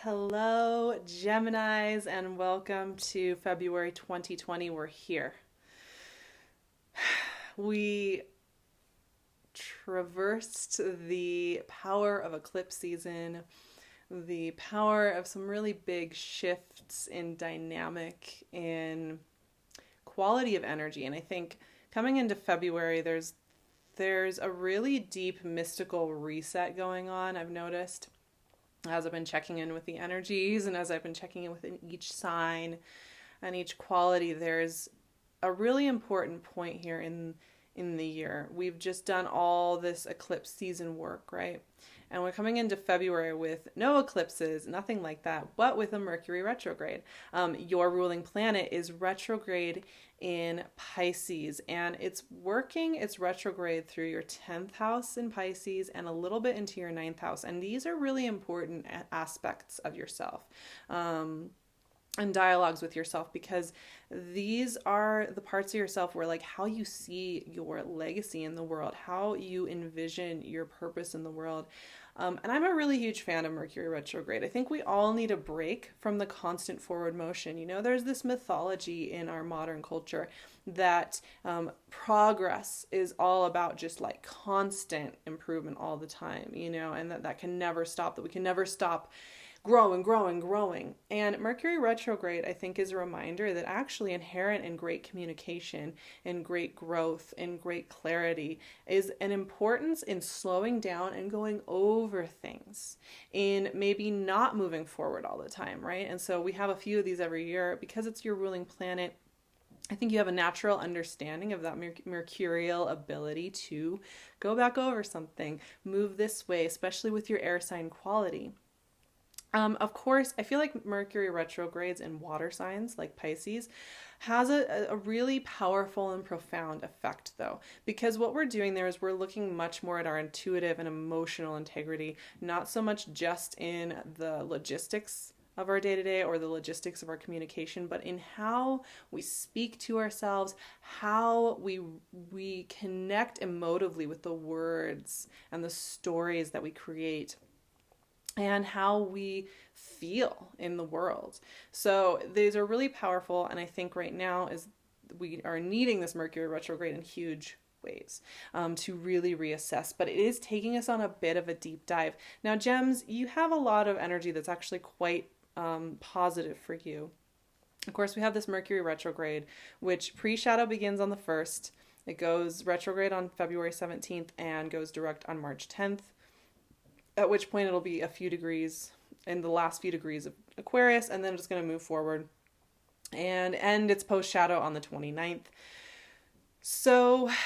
Hello, Geminis, and welcome to February 2020. We're here. We traversed the power of eclipse season, the power of some really big shifts in dynamic, in quality of energy. And I think coming into February, there's a really deep mystical reset going on, I've noticed as I've been checking in with the energies and as I've been checking in within each sign and each quality. There's a really important point here in the year. We've just done all this eclipse season work, right? And we're coming into February with no eclipses, nothing like that, but with a Mercury retrograde. Your ruling planet is retrograde in Pisces, and it's working its retrograde through your 10th house in Pisces and a little bit into your 9th house. And these are really important aspects of yourself. And dialogues with yourself, because these are the parts of yourself where, like, how you see your legacy in the world, how you envision your purpose in the world. And I'm a really huge fan of Mercury retrograde. I think we all need a break from the constant forward motion. You know, there's this mythology in our modern culture that progress is all about just like constant improvement all the time, you know, and that can never stop, that we can never stop growing. And Mercury retrograde, I think, is a reminder that actually inherent in great communication, in great growth, in great clarity is an importance in slowing down and going over things, in maybe not moving forward all the time, right? And so we have a few of these every year because it's your ruling planet. I think you have a natural understanding of that mercurial ability to go back over something, move this way, especially with your air sign quality. Of course, I feel like Mercury retrogrades in water signs like Pisces has a really powerful and profound effect, though, because what we're doing there is we're looking much more at our intuitive and emotional integrity, not so much just in the logistics of our day-to-day or the logistics of our communication, but in how we speak to ourselves, how we connect emotively with the words and the stories that we create, and how we feel in the world. So these are really powerful, and I think right now is we are needing this Mercury retrograde in huge ways to really reassess, but it is taking us on a bit of a deep dive. Now, Gems, you have a lot of energy that's actually quite positive for you. Of course, we have this Mercury retrograde, which pre-shadow begins on the 1st. It goes retrograde on February 17th and goes direct on March 10th. At which point it'll be a few degrees in the last few degrees of Aquarius, and then it's going to move forward and end its post shadow on the 29th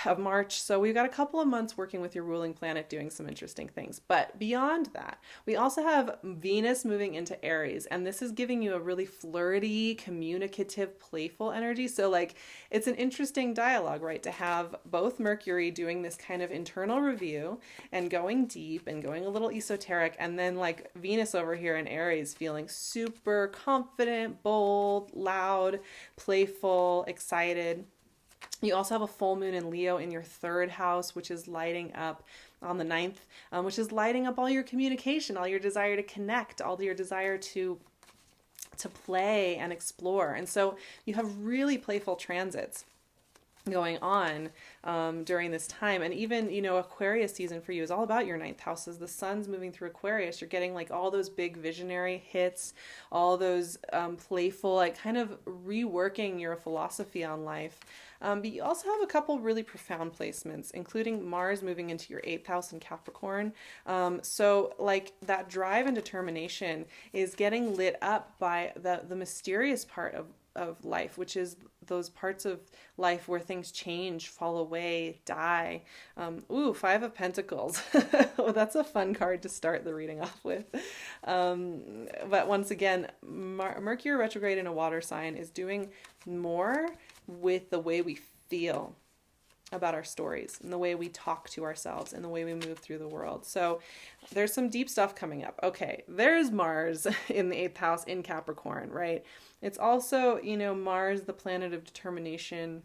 of March. So we've got a couple of months working with your ruling planet doing some interesting things. But beyond that, we also have Venus moving into Aries, and this is giving you a really flirty, communicative, playful energy. So like it's an interesting dialogue, right? To have both Mercury doing this kind of internal review and going deep and going a little esoteric, and then like Venus over here in Aries feeling super confident, bold, loud, playful, excited. You also have a full moon in Leo in your 3rd house, which is lighting up on the 9th, which is lighting up all your communication, all your desire to connect, all your desire to play and explore. And so you have really playful transits going on during this time. And even, you know, Aquarius season for you is all about your 9th house. As the sun's moving through Aquarius, you're getting like all those big visionary hits, all those playful, like kind of reworking your philosophy on life. But you also have a couple really profound placements, including Mars moving into your 8th house in Capricorn. So like that drive and determination is getting lit up by the mysterious part of life, which is those parts of life where things change, fall away, die. 5 of Pentacles. Well, that's a fun card to start the reading off with. But once again, Mercury retrograde in a water sign is doing more with the way we feel about our stories and the way we talk to ourselves and the way we move through the world. So there's some deep stuff coming up. Okay, there's Mars in the 8th house in Capricorn, right? It's also, you know, Mars, the planet of determination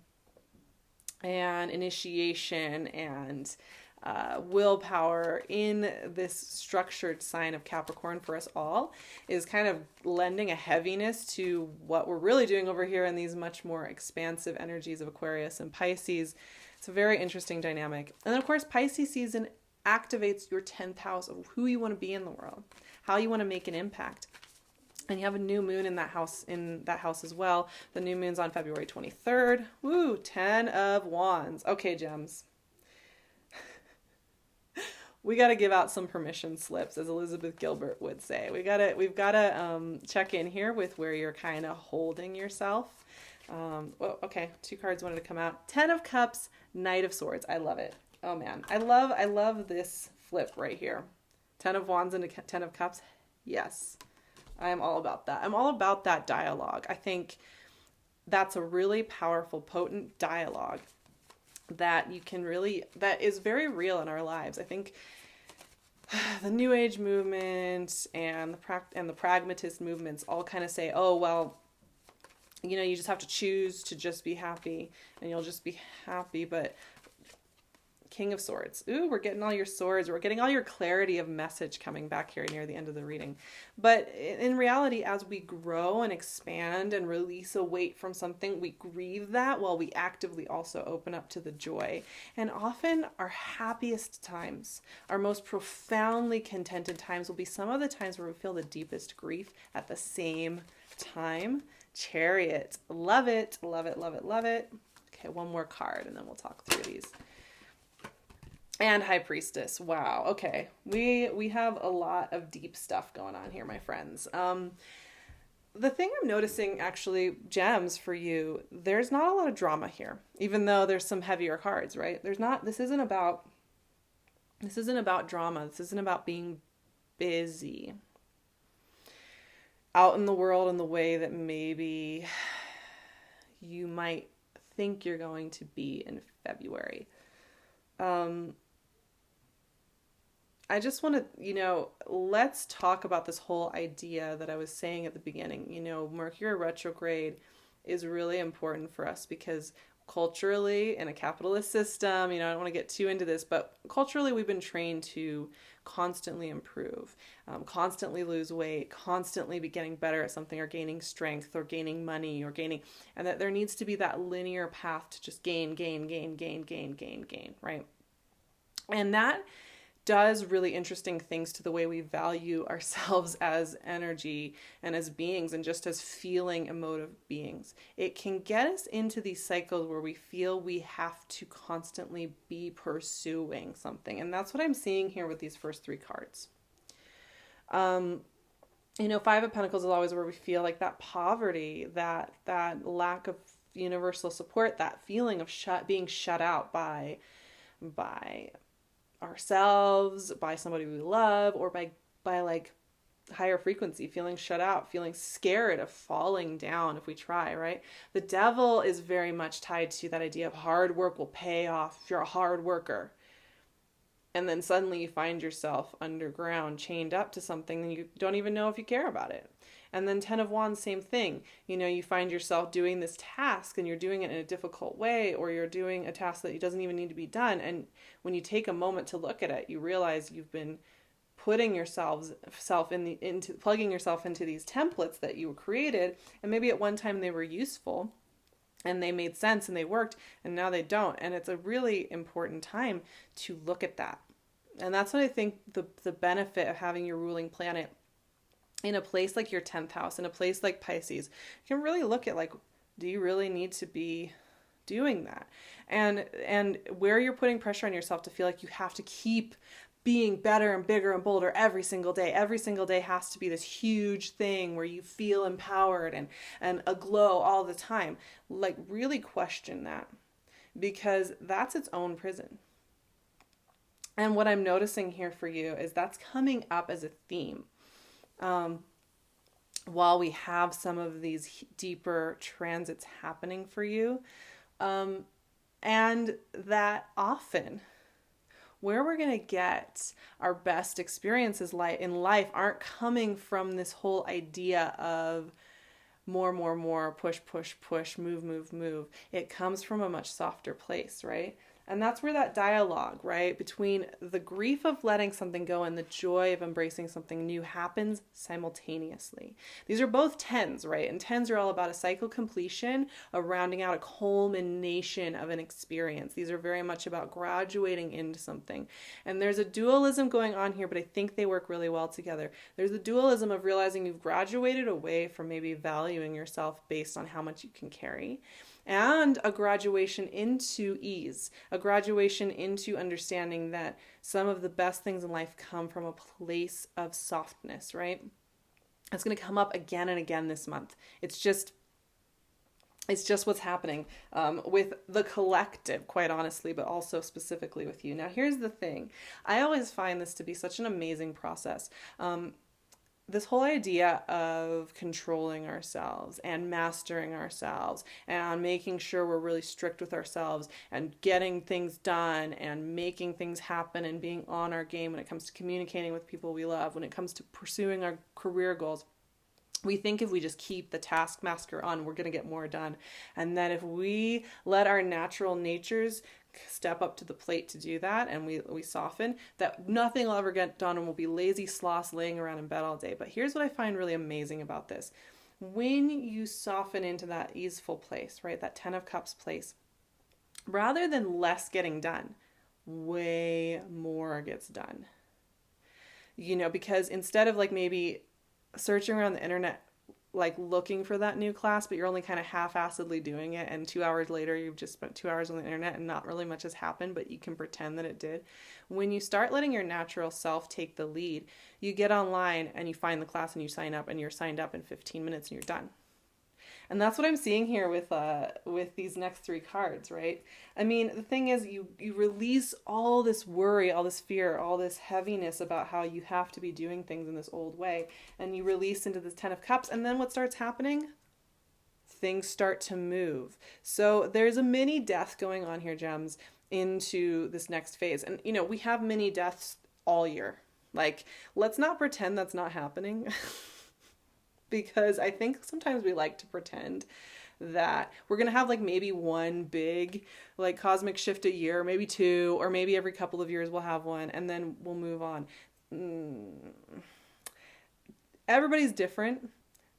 and initiation and willpower in this structured sign of Capricorn for us all is kind of lending a heaviness to what we're really doing over here in these much more expansive energies of Aquarius and Pisces. It's a very interesting dynamic. And then, of course, Pisces season activates your 10th house of who you want to be in the world, how you want to make an impact. And you have a new moon in that house as well. The new moon's on February 23rd. Woo, 10 of Wands. Okay, gems. We got to give out some permission slips, as Elizabeth Gilbert would say. We've got to check in here with where you're kind of holding yourself. Well, okay, 2 cards wanted to come out. 10 of Cups, Knight of Swords. I love it. Oh man, I love this flip right here. 10 of Wands into 10 of Cups. Yes, I am all about that. I'm all about that dialogue. I think that's a really powerful, potent dialogue that is very real in our lives. I think the New Age movement and the pragmatist movements all kind of say, oh, well, you just have to choose to just be happy and you'll just be happy. But King of Swords. Ooh, we're getting all your swords. We're getting all your clarity of message coming back here near the end of the reading. But in reality, as we grow and expand and release a weight from something, we grieve that while we actively also open up to the joy. And often our happiest times, our most profoundly contented times will be some of the times where we feel the deepest grief at the same time. Chariot. Love it, love it, love it, love it. Okay, one more card and then we'll talk through these. And High Priestess. Wow. Okay. We have a lot of deep stuff going on here, my friends. The thing I'm noticing, actually, gems for you, there's not a lot of drama here, even though there's some heavier cards, right? This isn't about drama. This isn't about being busy out in the world in the way that maybe you might think you're going to be in February. I just want to, let's talk about this whole idea that I was saying at the beginning. Mercury retrograde is really important for us because culturally, in a capitalist system, I don't want to get too into this, but culturally we've been trained to constantly improve, constantly lose weight, constantly be getting better at something or gaining strength or gaining money or and that there needs to be that linear path to just gain, right? And that does really interesting things to the way we value ourselves as energy and as beings and just as feeling emotive beings. It can get us into these cycles where we feel we have to constantly be pursuing something. And that's what I'm seeing here with these first 3 cards. 5 of Pentacles is always where we feel like that poverty, that lack of universal support, that feeling of being shut out by ourselves, by somebody we love, or by like higher frequency, feeling shut out, feeling scared of falling down if we try, right? The Devil is very much tied to that idea of hard work will pay off if you're a hard worker. And then suddenly you find yourself underground, chained up to something and you don't even know if you care about it. And then 10 of Wands, same thing. You find yourself doing this task and you're doing it in a difficult way, or you're doing a task that doesn't even need to be done. And when you take a moment to look at it, you realize you've been putting plugging yourself into these templates that you created. And maybe at one time they were useful and they made sense and they worked, and now they don't. And it's a really important time to look at that. And that's what I think the benefit of having your ruling planet in a place like your 10th house, in a place like Pisces, you can really look at do you really need to be doing that? And where you're putting pressure on yourself to feel like you have to keep being better and bigger and bolder every single day. Every single day has to be this huge thing where you feel empowered and aglow all the time. Really question that, because that's its own prison. And what I'm noticing here for you is that's coming up as a theme. While we have some of these deeper transits happening for you, and that often where we're going to get our best experiences in life aren't coming from this whole idea of more, push, move. It comes from a much softer place, right? And that's where that dialogue, right, between the grief of letting something go and the joy of embracing something new happens simultaneously. These are both tens, right? And tens are all about a cycle completion, a rounding out, a culmination of an experience. These are very much about graduating into something. And there's a dualism going on here, but I think they work really well together. There's the dualism of realizing you've graduated away from maybe valuing yourself based on how much you can carry, and a graduation into ease, a graduation into understanding that some of the best things in life come from a place of softness, right? It's going to come up again and again this month. It's just what's happening with the collective, quite honestly, but also specifically with you. Now, here's the thing. I always find this to be such an amazing process. This whole idea of controlling ourselves and mastering ourselves and making sure we're really strict with ourselves and getting things done and making things happen and being on our game when it comes to communicating with people we love, when it comes to pursuing our career goals. We think if we just keep the taskmaster on, we're going to get more done. And that if we let our natural natures step up to the plate to do that, and we soften, that nothing will ever get done and we'll be lazy sloths laying around in bed all day. But here's what I find really amazing about this. When you soften into that easeful place, right, that 10 of Cups place, rather than less getting done, way more gets done. You know, because instead of like maybe searching around the internet, like looking for that new class, but you're only kind of half-assedly doing it, and 2 hours later you've just spent 2 hours on the internet and not really much has happened, but you can pretend that it did. When you start letting your natural self take the lead, you get online and you find the class and you sign up, and you're signed up in 15 minutes and you're done. And that's what I'm seeing here with these next three cards, right? I mean, the thing is, you release all this worry, all this fear, all this heaviness about how you have to be doing things in this old way, and you release into this 10 of Cups, and then what starts happening? Things start to move. So there's a mini death going on here, gems, into this next phase. And, you know, we have mini deaths all year. Like, let's not pretend that's not happening. Because I think sometimes we like to pretend that we're going to have like maybe one big like cosmic shift a year, maybe two, or maybe every couple of years we'll have one, and then we'll move on. Everybody's different,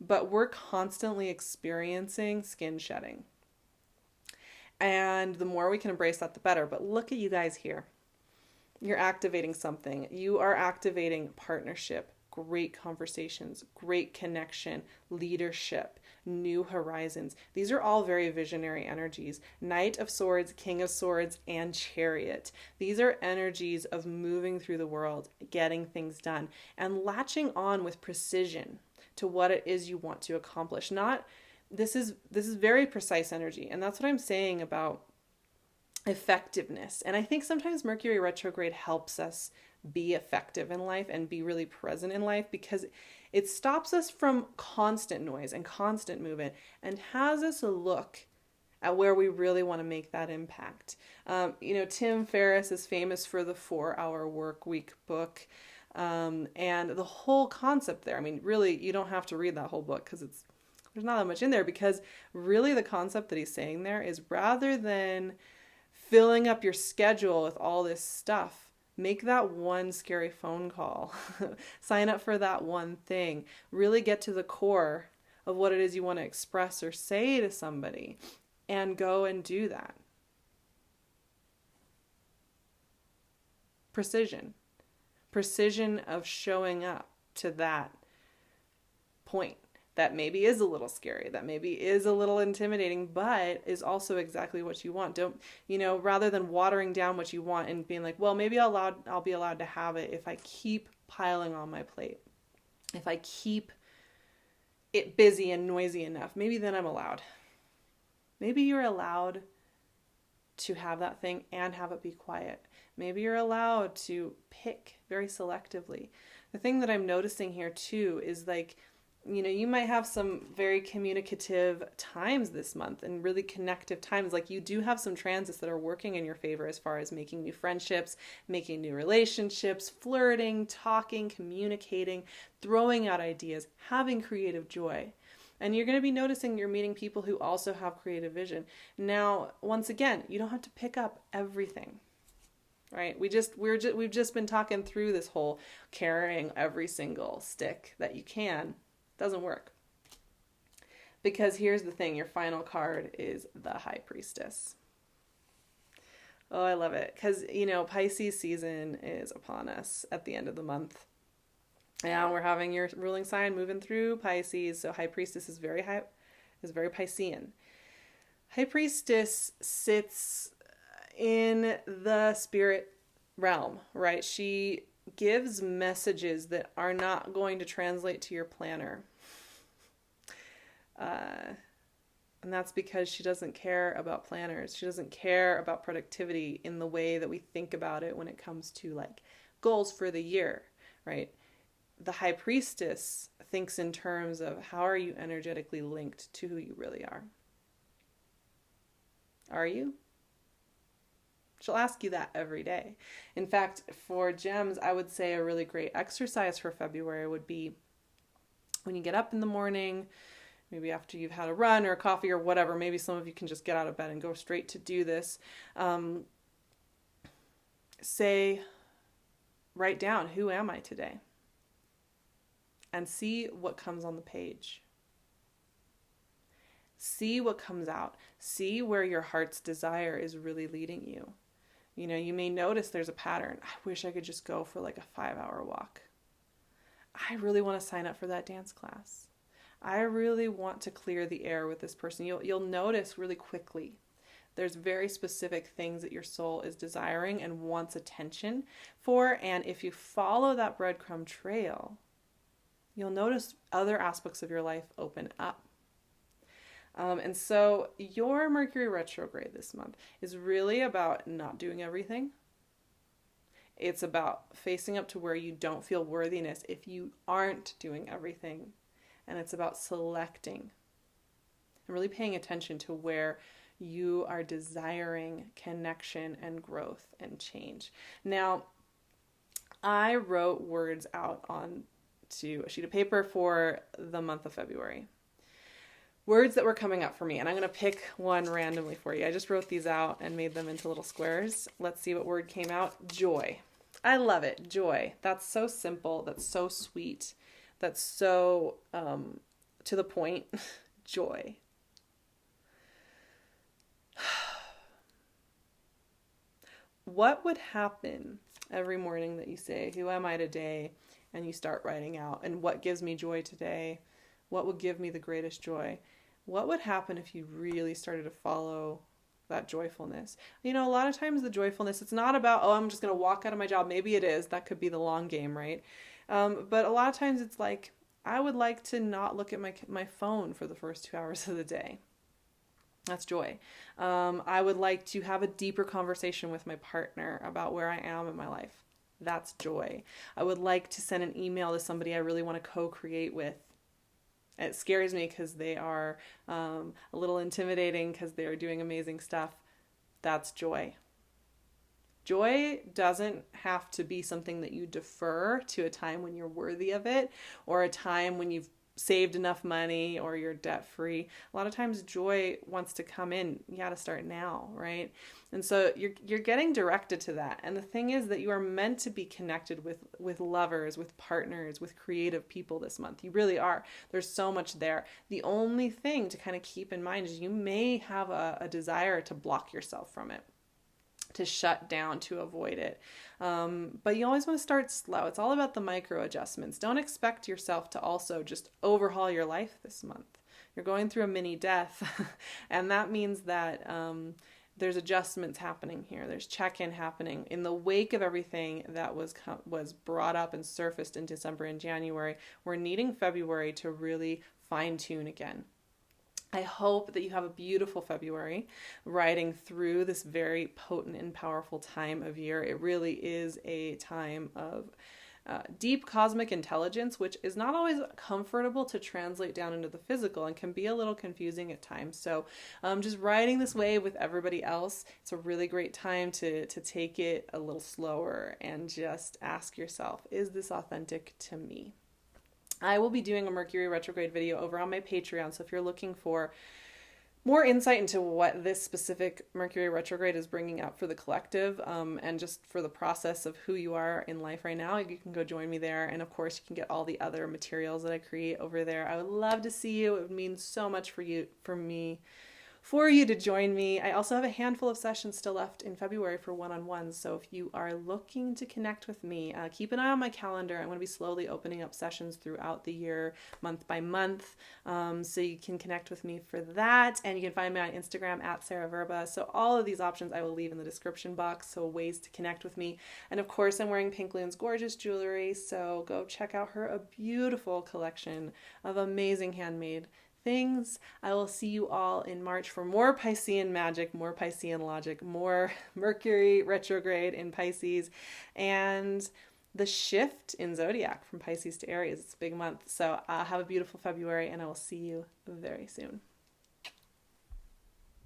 but we're constantly experiencing skin shedding. And the more we can embrace that, the better. But look at you guys here. You're activating something. You are activating partnership, great conversations, great connection, leadership, new horizons. These are all very visionary energies. Knight of Swords, King of Swords, and Chariot. These are energies of moving through the world, getting things done, and latching on with precision to what it is you want to accomplish. This is very precise energy, and that's what I'm saying about effectiveness. And I think sometimes Mercury retrograde helps us be effective in life and be really present in life, because it stops us from constant noise and constant movement and has us look at where we really want to make that impact. You know, Tim Ferriss is famous for the 4-Hour Work Week book, and the whole concept there. I mean, really, you don't have to read that whole book because there's not that much in there, because really the concept that he's saying there is, rather than filling up your schedule with all this stuff, make that one scary phone call. Sign up for that one thing. Really get to the core of what it is you want to express or say to somebody, and go and do that. Precision. Precision of showing up to that point. That maybe is a little scary, that maybe is a little intimidating, but is also exactly what you want. Don't, you know, rather than watering down what you want and being like, well, maybe I'll be allowed to have it if I keep piling on my plate. If I keep it busy and noisy enough, maybe then I'm allowed. Maybe you're allowed to have that thing and have it be quiet. Maybe you're allowed to pick very selectively. The thing that I'm noticing here too is, like, you know, you might have some very communicative times this month and really connective times. Like, you do have some transits that are working in your favor as far as making new friendships, making new relationships, flirting, talking, communicating, throwing out ideas, having creative joy. And you're going to be noticing you're meeting people who also have creative vision. Now, once again, you don't have to pick up everything, right? We've just been talking through this whole carrying every single stick that you can. Doesn't work. Because here's the thing, your final card is the High Priestess. Oh, I love it. Because, Pisces season is upon us at the end of the month. And we're having your ruling sign moving through Pisces. So High Priestess is very Piscean. High Priestess sits in the spirit realm, right? She gives messages that are not going to translate to your planner. And that's because she doesn't care about planners. She doesn't care about productivity in the way that we think about it when it comes to like goals for the year, right? The High Priestess thinks in terms of how are you energetically linked to who you really are? Are you? She'll ask you that every day. In fact, for gems, I would say a really great exercise for February would be when you get up in the morning, maybe after you've had a run or a coffee or whatever, maybe some of you can just get out of bed and go straight to do this. Write down, who am I today? And see what comes on the page. See what comes out. See where your heart's desire is really leading you. You may notice there's a pattern. I wish I could just go for like a 5-hour walk. I really want to sign up for that dance class. I really want to clear the air with this person. You'll notice really quickly there's very specific things that your soul is desiring and wants attention for. And if you follow that breadcrumb trail, you'll notice other aspects of your life open up. And so your Mercury retrograde this month is really about not doing everything. It's about facing up to where you don't feel worthiness if you aren't doing everything. And it's about selecting and really paying attention to where you are desiring connection and growth and change. Now, I wrote words out onto a sheet of paper for the month of February. Words that were coming up for me, and I'm going to pick one randomly for you. I just wrote these out and made them into little squares. Let's see what word came out. Joy. I love it. Joy. That's so simple. That's so sweet. That's so to the point. Joy. What would happen every morning that you say, who am I today? And you start writing out, and what gives me joy today? What would give me the greatest joy? What would happen if you really started to follow that joyfulness? A lot of times the joyfulness, it's not about, I'm just going to walk out of my job. Maybe it is. That could be the long game, right? But a lot of times it's like, I would like to not look at my phone for the first 2 hours of the day. That's joy. I would like to have a deeper conversation with my partner about where I am in my life. That's joy. I would like to send an email to somebody I really want to co-create with. It scares me because they are a little intimidating because they're doing amazing stuff. That's joy. Joy doesn't have to be something that you defer to a time when you're worthy of it, or a time when you've saved enough money or you're debt free. A lot of times joy wants to come in. You got to start now, right? And so you're getting directed to that. And the thing is that you are meant to be connected with lovers, with partners, with creative people this month. You really are. There's so much there. The only thing to kind of keep in mind is you may have a desire to block yourself from it, to shut down, to avoid it. But you always want to start slow. It's all about the micro adjustments. Don't expect yourself to also just overhaul your life this month. You're going through a mini death, and that means that there's adjustments happening here. There's check-in happening. In the wake of everything that was brought up and surfaced in December and January, we're needing February to really fine-tune again. I hope that you have a beautiful February riding through this very potent and powerful time of year. It really is a time of deep cosmic intelligence, which is not always comfortable to translate down into the physical and can be a little confusing at times. So just riding this wave with everybody else, it's a really great time to take it a little slower and just ask yourself, is this authentic to me? I will be doing a Mercury retrograde video over on my Patreon. So if you're looking for more insight into what this specific Mercury retrograde is bringing up for the collective, and just for the process of who you are in life right now, you can go join me there. And of course, you can get all the other materials that I create over there. I would love to see you. It would mean so much for you to join me. I also have a handful of sessions still left in February for one-on-ones. So if you are looking to connect with me, keep an eye on my calendar. I'm going to be slowly opening up sessions throughout the year, month by month. So you can connect with me for that. And you can find me on Instagram at SarahVerba. So all of these options I will leave in the description box. So ways to connect with me. And of course, I'm wearing PinkLune's gorgeous jewelry. So go check out a beautiful collection of amazing handmade things. I will see you all in March for more Piscean magic, more Piscean logic, more Mercury retrograde in Pisces, and the shift in zodiac from Pisces to Aries. It's a big month. So have a beautiful February, and I will see you very soon.